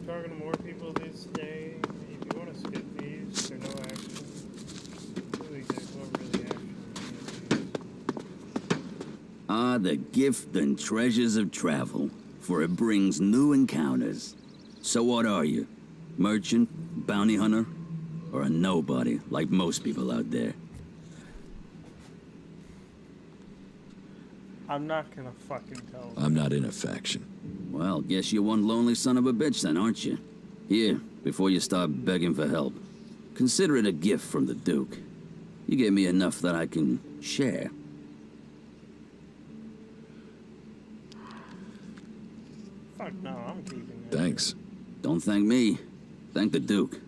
talking to more people this day. If you want to skip these, they're no action. Really good, what really action. Ah, the gift and treasures of travel, for it brings new encounters. So what are you? Merchant? Bounty hunter? Or a nobody, like most people out there? I'm not gonna fucking tell them. I'm not in a faction. Well, guess you're one lonely son of a bitch then, aren't you? Here, before you start begging for help, consider it a gift from the Duke. You gave me enough that I can share. Fuck no, I'm keeping it. Thanks. Don't thank me. Thank the Duke.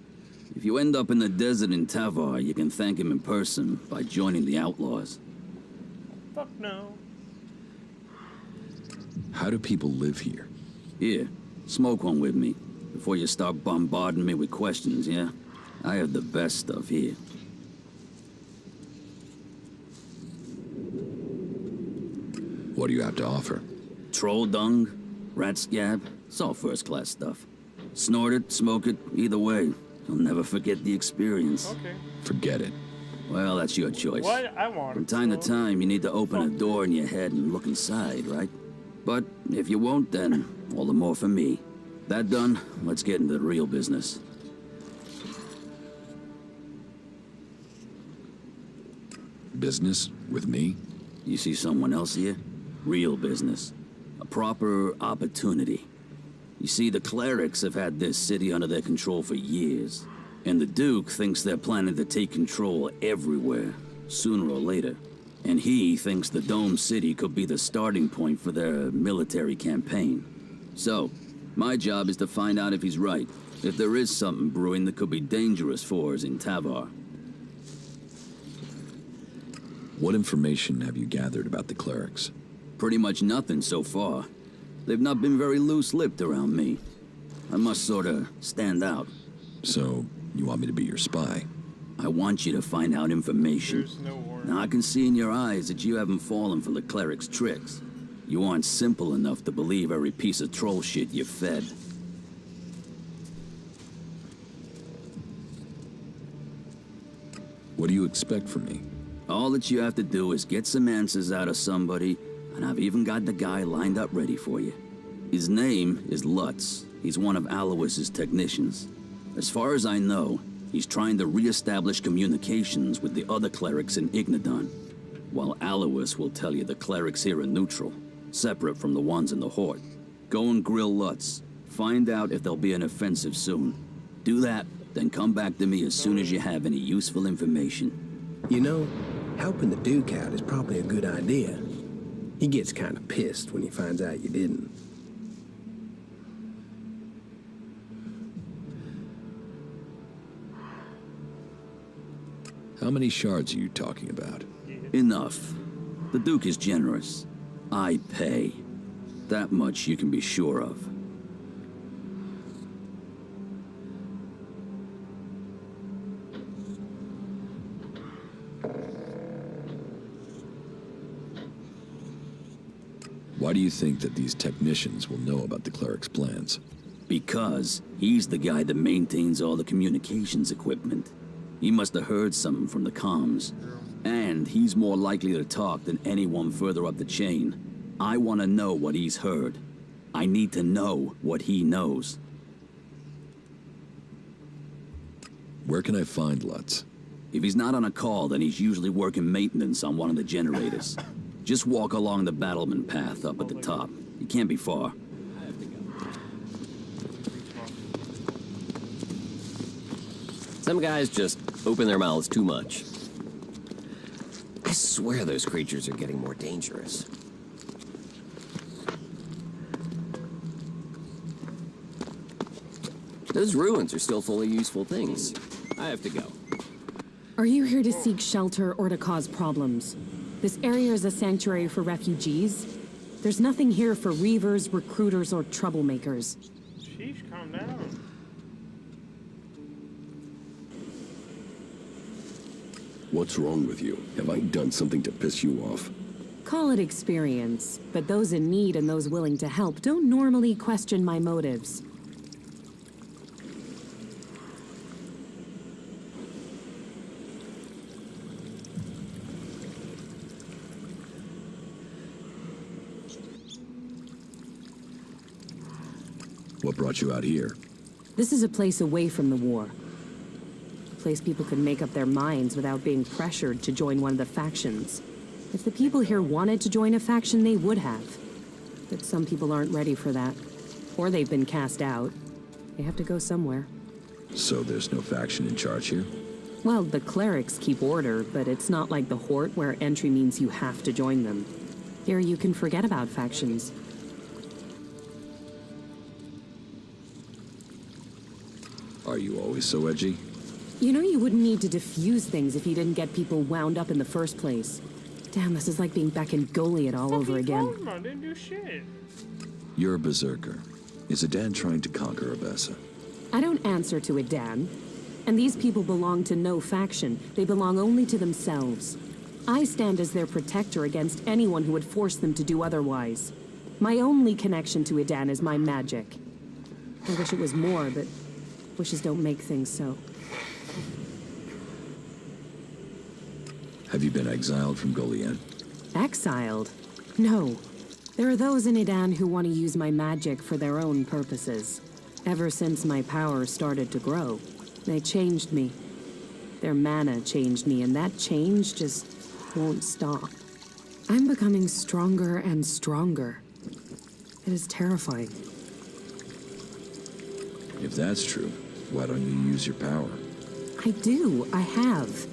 If you end up in the desert in Tavar, you can thank him in person by joining the Outlaws. Fuck no. How do people live here? Here, smoke one with me, before you start bombarding me with questions, yeah? I have the best stuff here. What do you have to offer? Troll dung, rat scab, it's all first-class stuff. Snort it, smoke it, either way. You'll never forget the experience. Okay. Forget it. Well, that's your choice. What? I want From it, time to so- time, you need to open a door in your head and look inside, right? But if you won't, then all the more for me. That done, let's get into the real business. Business? With me? You see someone else here? Real business. A proper opportunity. You see, the clerics have had this city under their control for years. And the Duke thinks they're planning to take control everywhere, sooner or later. And he thinks the Dome City could be the starting point for their military campaign. So, my job is to find out if he's right. If there is something brewing that could be dangerous for us in Tavar. What information have you gathered about the clerics? Pretty much nothing so far. They've not been very loose-lipped around me. I must sorta stand out. So, you want me to be your spy? I want you to find out information. There's no warrant. Now I can see in your eyes that you haven't fallen for the cleric's tricks. You aren't simple enough to believe every piece of troll shit you're fed. What do you expect from me? All that you have to do is get some answers out of somebody, and I've even got the guy lined up ready for you. His name is Lutz. He's one of Alois's technicians. As far as I know, he's trying to re-establish communications with the other clerics in Ignadon, while Alois will tell you the clerics here are neutral, separate from the ones in the Horde. Go and grill Lutz. Find out if there'll be an offensive soon. Do that, then come back to me as soon as you have any useful information. You know, helping the Duke out is probably a good idea. He gets kind of pissed when he finds out you didn't. How many shards are you talking about? Enough. The Duke is generous. I pay. That much you can be sure of. Why do you think that these technicians will know about the cleric's plans? Because he's the guy that maintains all the communications equipment. He must have heard something from the comms. And he's more likely to talk than anyone further up the chain. I want to know what he's heard. I need to know what he knows. Where can I find Lutz? If he's not on a call, then he's usually working maintenance on one of the generators. Just walk along the battlement path up at the top. You can't be far. Some guys just open their mouths too much. I swear those creatures are getting more dangerous. Those ruins are still full of useful things. I have to go. Are you here to seek shelter or to cause problems? This area is a sanctuary for refugees. There's nothing here for reavers, recruiters, or troublemakers. Sheesh, calm down. What's wrong with you? Have I done something to piss you off? Call it experience, but those in need and those willing to help don't normally question my motives. brought you out here? This is a place away from the war. A place people could make up their minds without being pressured to join one of the factions. If the people here wanted to join a faction, they would have. But some people aren't ready for that. Or they've been cast out. They have to go somewhere. So there's no faction in charge here? Well, the clerics keep order, but it's not like the Hort where entry means you have to join them. Here you can forget about factions. Are you always so edgy? You know you wouldn't need to diffuse things if you didn't get people wound up in the first place. Damn, this is like being back in Goliath all over again. I didn't do shit. You're a berserker. Is Adan trying to conquer Abessa? I don't answer to Adan. And these people belong to no faction. They belong only to themselves. I stand as their protector against anyone who would force them to do otherwise. My only connection to Adan is my magic. I wish it was more, but wishes don't make things so. Have you been exiled from Goliath? Exiled? No. There are those in Adan who want to use my magic for their own purposes. Ever since my power started to grow, they changed me. Their mana changed me, and that change just won't stop. I'm becoming stronger and stronger. It is terrifying. If that's true, why don't you use your power? I do, I have.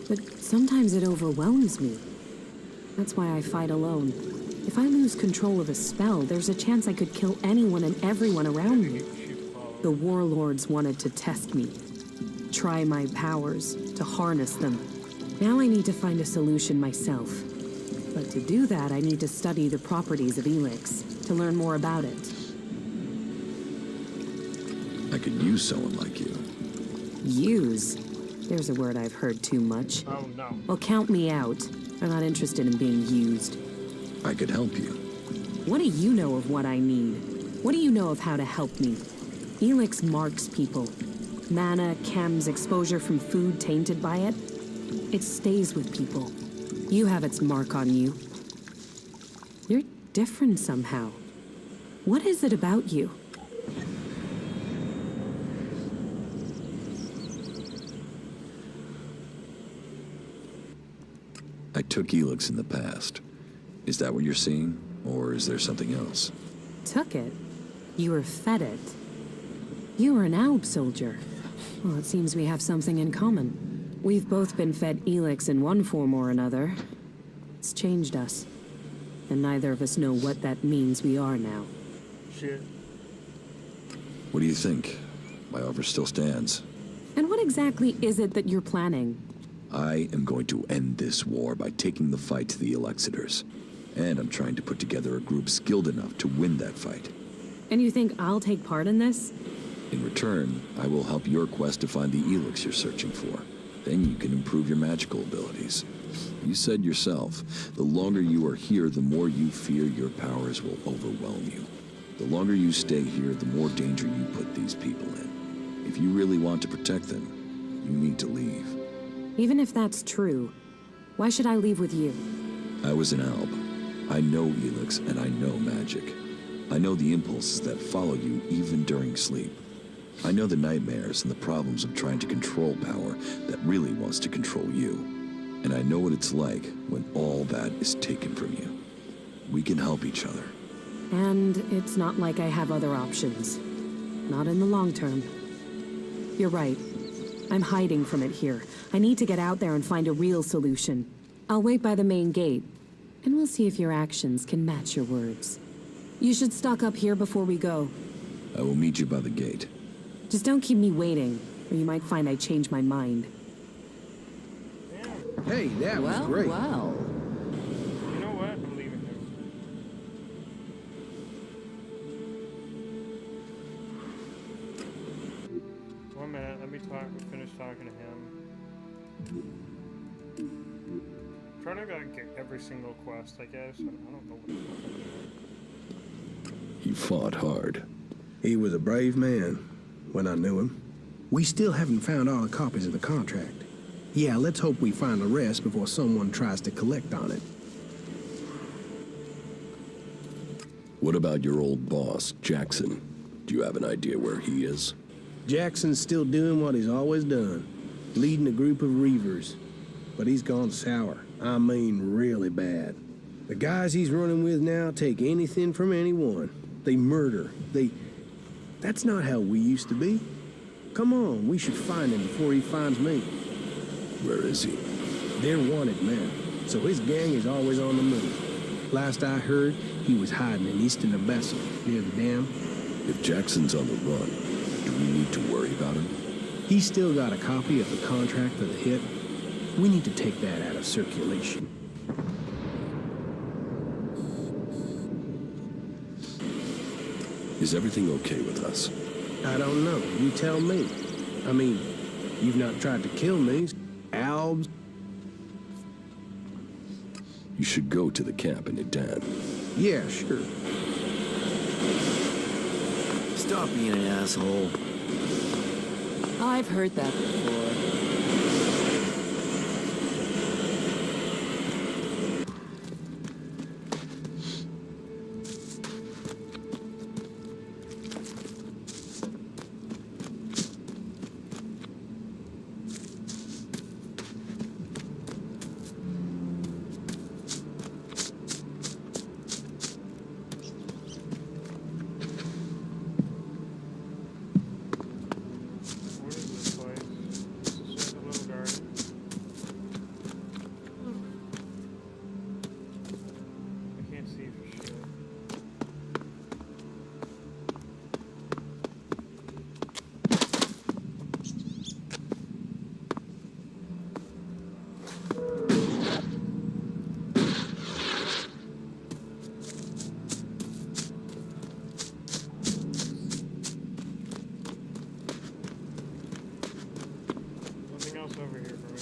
But sometimes it overwhelms me. That's why I fight alone. If I lose control of a spell, there's a chance I could kill anyone and everyone around me. The warlords wanted to test me. Try my powers, to harness them. Now I need to find a solution myself. But to do that, I need to study the properties of ELEX, to learn more about it. I could use someone like you. Use? There's a word I've heard too much. Oh no. Well, count me out. I'm not interested in being used. I could help you. What do you know of what I need? What do you know of how to help me? ELEX marks people. Mana, chems, exposure from food tainted by it. It stays with people. You have its mark on you. You're different somehow. What is it about you? I took ELEX in the past. Is that what you're seeing? Or is there something else? Took it? You were fed it? You were an Alb soldier. Well, it seems we have something in common. We've both been fed ELEX in one form or another. It's changed us. And neither of us know what that means we are now. Shit. What do you think? My offer still stands. And what exactly is it that you're planning? I am going to end this war by taking the fight to the Elexitors. And I'm trying to put together a group skilled enough to win that fight. And you think I'll take part in this? In return, I will help your quest to find the ELEX you're searching for. Then you can improve your magical abilities. You said yourself, the longer you are here, the more you fear your powers will overwhelm you. The longer you stay here, the more danger you put these people in. If you really want to protect them, you need to leave. Even if that's true, why should I leave with you? I was an Alb. I know ELEX and I know magic. I know the impulses that follow you even during sleep. I know the nightmares and the problems of trying to control power that really wants to control you. And I know what it's like when all that is taken from you. We can help each other. And it's not like I have other options. Not in the long term. You're right. I'm hiding from it here. I need to get out there and find a real solution. I'll wait by the main gate, and we'll see if your actions can match your words. You should stock up here before we go. I will meet you by the gate. Just don't keep me waiting, or you might find I change my mind. Hey, that was great. Well. You know what? I'm leaving him. 1 minute. Let me finish talking to him. Try to get every single quest, I guess. I don't know what the fuck I'm doing. He fought hard. He was a brave man when I knew him. We still haven't found all the copies of the contract. Yeah, let's hope we find the rest before someone tries to collect on it. What about your old boss, Jackson? Do you have an idea where he is? Jackson's still doing what he's always done, leading a group of reavers. But he's gone sour. I mean, really bad. The guys he's running with now take anything from anyone. They murder. That's not how we used to be. Come on, we should find him before he finds me. Where is he? They're wanted men, so his gang is always on the move. Last I heard, he was hiding in eastern Odessa, near the dam. If Jackson's on the run, do we need to worry about him? He's still got a copy of the contract for the hit. We need to take that out of circulation. Is everything okay with us? I don't know. You tell me. I mean, you've not tried to kill me. Albs? You should go to the camp in Idan. Yeah, sure. Stop being an asshole. I've heard that before. What is this place? This is just a little garden. I can't see for shit. Nothing else over here for me.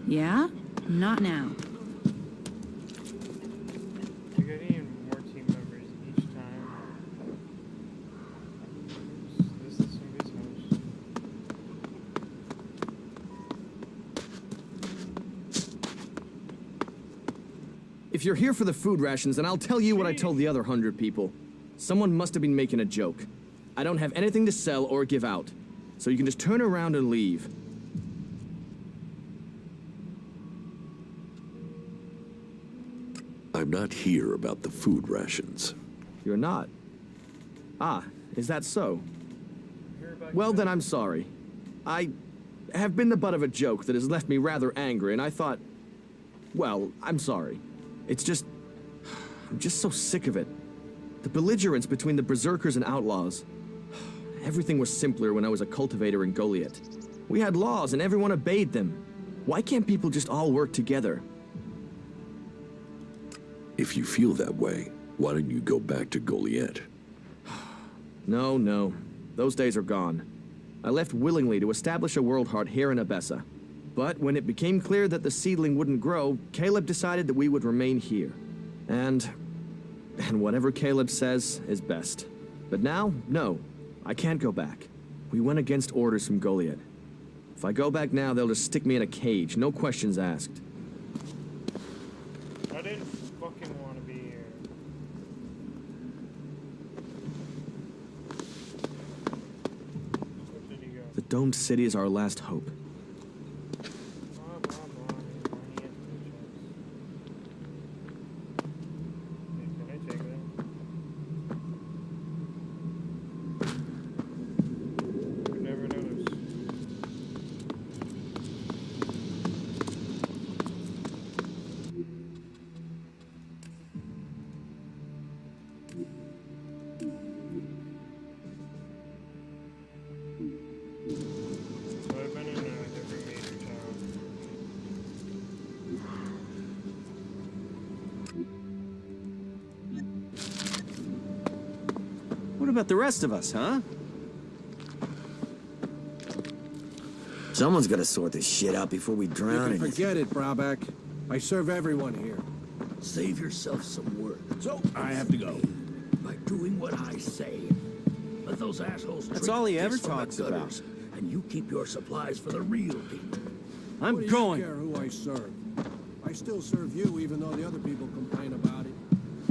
Yeah? Not now. You're getting more team members each time. This is somebody's house. If you're here for the food rations, then I'll tell you what I told the other 100 people. Someone must have been making a joke. I don't have anything to sell or give out, so you can just turn around and leave. I'm not here about the food rations. You're not? Ah, is that so? Hear about Well, you then I'm sorry. I have been the butt of a joke that has left me rather angry, and I thought... Well, I'm sorry. It's just... I'm just so sick of it. The belligerence between the berserkers and outlaws. Everything was simpler when I was a cultivator in Goliath. We had laws and everyone obeyed them. Why can't people just all work together? If you feel that way, why don't you go back to Goliath? No. Those days are gone. I left willingly to establish a world heart here in Odessa. But when it became clear that the seedling wouldn't grow, Caleb decided that we would remain here. And whatever Caleb says is best. But now, no, I can't go back. We went against orders from Goliath. If I go back now, they'll just stick me in a cage, no questions asked. I didn't fucking want to be here. Where did he go? The domed city is our last hope. Blah, blah, blah. Money and paychecks. Hey, can I take that? Would never notice. So I've been in about the rest of us, huh? Someone's gotta sort this shit out before we drown in it. Forget it, Brabeck. I serve everyone here. Save yourself some work. So, I have to go. By doing what I say. Let those assholes That's drink all he piss ever from the talks about. gutters, and you keep your supplies for the real people. I'm what do going. you care who I serve? I still serve you, even though the other people complain about it.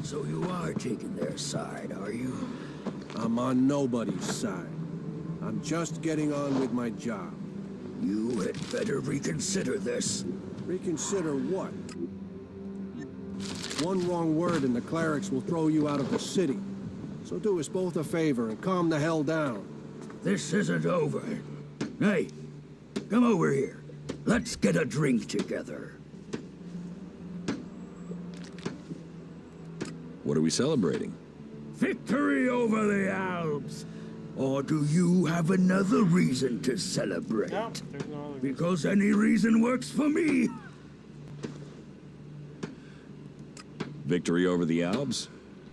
So you are taking their side, are you? I'm on nobody's side. I'm just getting on with my job. You had better reconsider this. Reconsider what? One wrong word and the clerics will throw you out of the city. So do us both a favor and calm the hell down. This isn't over. Hey, come over here. Let's get a drink together. What are we celebrating? Victory over the Alps. Or do you have another reason to celebrate? No, there's no other reason. Because any reason works for me. Victory over the Albs?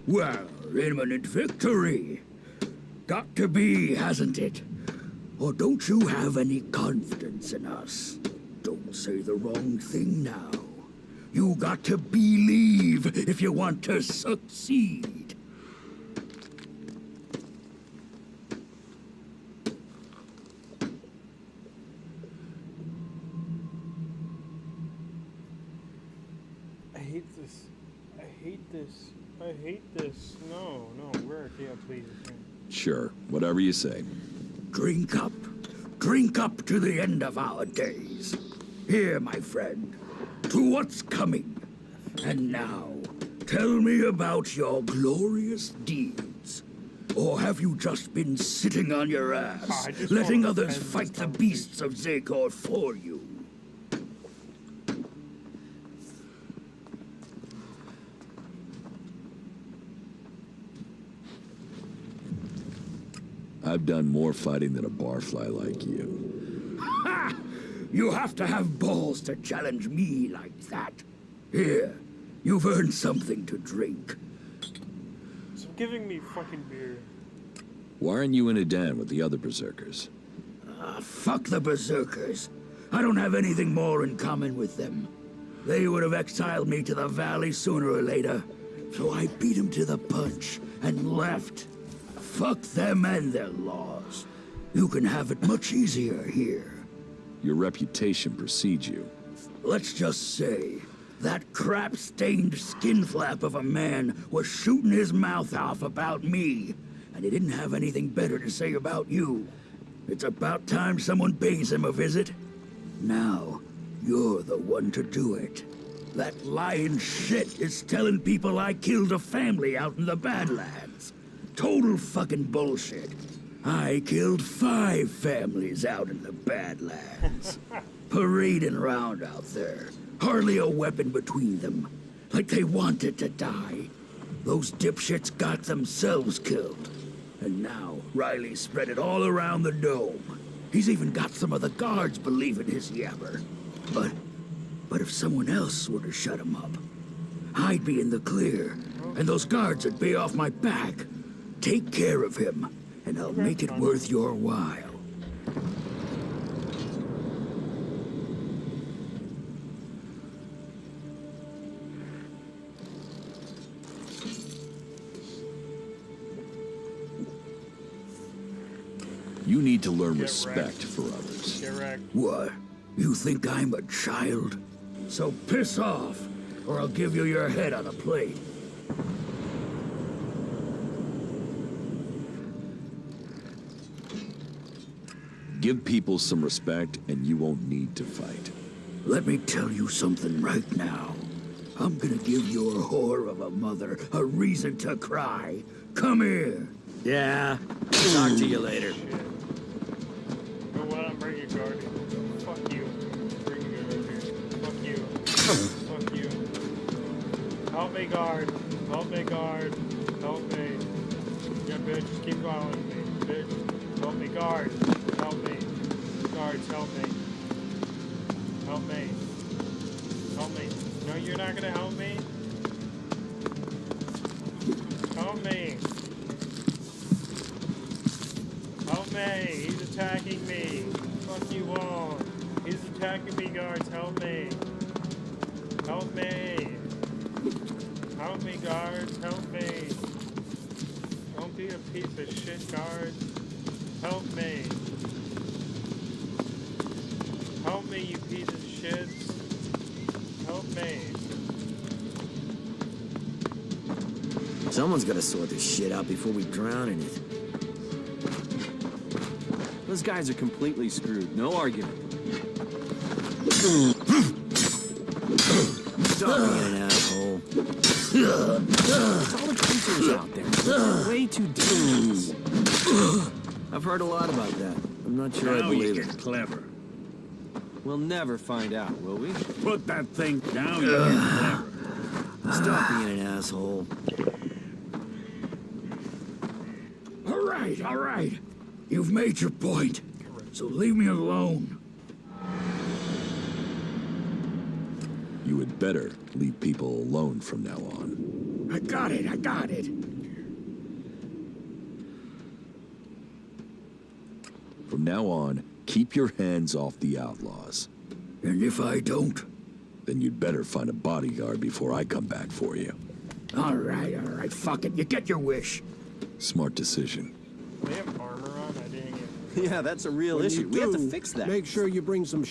Well, imminent victory. Got to be, hasn't it? Or don't you have any confidence in us? Don't say the wrong thing now. You got to believe if you want to succeed. I hate this. I hate this. I hate this. No, we're yeah, please. Sure, whatever you say. Drink up. Drink up to the end of our days. Here, my friend, to what's coming. And now, tell me about your glorious deeds. Or have you just been sitting on your ass, letting others fight the beasts of Zakor for you? I've done more fighting than a barfly like you. Ha! You have to have balls to challenge me like that. Here, you've earned something to drink. Stop giving me fucking beer. Why aren't you in a den with the other berserkers? Fuck the berserkers. I don't have anything more in common with them. They would have exiled me to the valley sooner or later. So I beat them to the punch and left. Fuck them and their laws. You can have it much easier here. Your reputation precedes you. Let's just say, that crap-stained skinflap of a man was shooting his mouth off about me, and he didn't have anything better to say about you. It's about time someone pays him a visit. Now, you're the one to do it. That lying shit is telling people I killed a family out in the Badlands. Total fucking bullshit. I killed 5 families out in the Badlands. Parading around out there. Hardly a weapon between them. Like they wanted to die. Those dipshits got themselves killed. And now, Riley spread it all around the dome. He's even got some of the guards believing his yabber. But if someone else were to shut him up, I'd be in the clear. And those guards would be off my back. Take care of him, and I'll make it worth your while. You need to learn Get respect wrecked. for others. Get wrecked. What? You think I'm a child? So piss off, or I'll give you your head on a plate. Give people some respect, and you won't need to fight. Let me tell you something right now. I'm gonna give your whore of a mother a reason to cry. Come here. Yeah. Talk to you later. Shit. You know what? I'm bringing a guardian. Fuck you. Bring me over here. Fuck you. Fuck you. Help me, guard. Help me, guard. Help me. Yeah, bitch. Just keep following me. Bitch. Help me, guard. Help me. Guards, help me. Help me. Help me. No, you're not gonna help me? Help me. attacking me. Fuck you all. He's attacking me, guards. Help me. Help me. Help me, guards. Help me. Don't be a piece of shit, guards. Help me. Help me, you piece of shit. Help me. Someone's gotta sort this shit out before we drown in it. Those guys are completely screwed. No argument. Stop being an asshole. All the creatures out there. They're way too dangerous. I've heard a lot about that. I'm not sure I believe it. Clever. We'll never find out, will we? Put that thing down, you get clever. Stop being an asshole. All right. You've made your point, so leave me alone. You had better leave people alone from now on. I got it. From now on, keep your hands off the outlaws. And if I don't? Then you'd better find a bodyguard before I come back for you. All right, fuck it. You get your wish. Smart decision. They have armor on? I didn't get. Yeah, that's a real issue. We have to fix that. Make sure you bring some